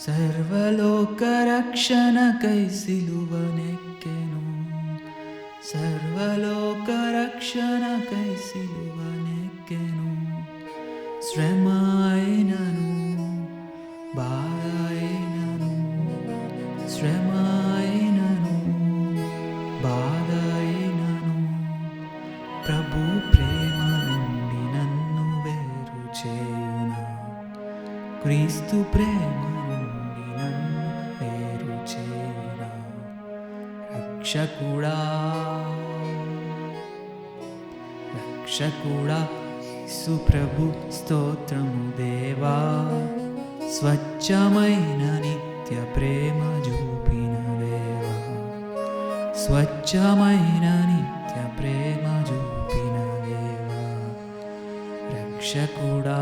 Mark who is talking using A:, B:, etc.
A: సర్వలోకరక్షణకై సిలువనెక్కెను, సర్వలోకరక్షణకై సిలువనెక్కెను. శ్రమ అయినను బాధ అయినను, శ్రమ అయినను బాధ అయినను, ప్రభు ప్రేమ నుండి నన్ను వేరు చేయునా, క్రీస్తు ప్రేమ నుండి నన్ను వేరు చేయునా. రక్షకుడా రక్షకుడా యేసు ప్రభు స్తోత్రము దేవా, స్వచ్ఛమైన నిత్య ప్రేమ చూపిన దేవా, స్వచ్ఛమైన నిత్య ప్రేమ చూపిన దేవా. రక్షకుడా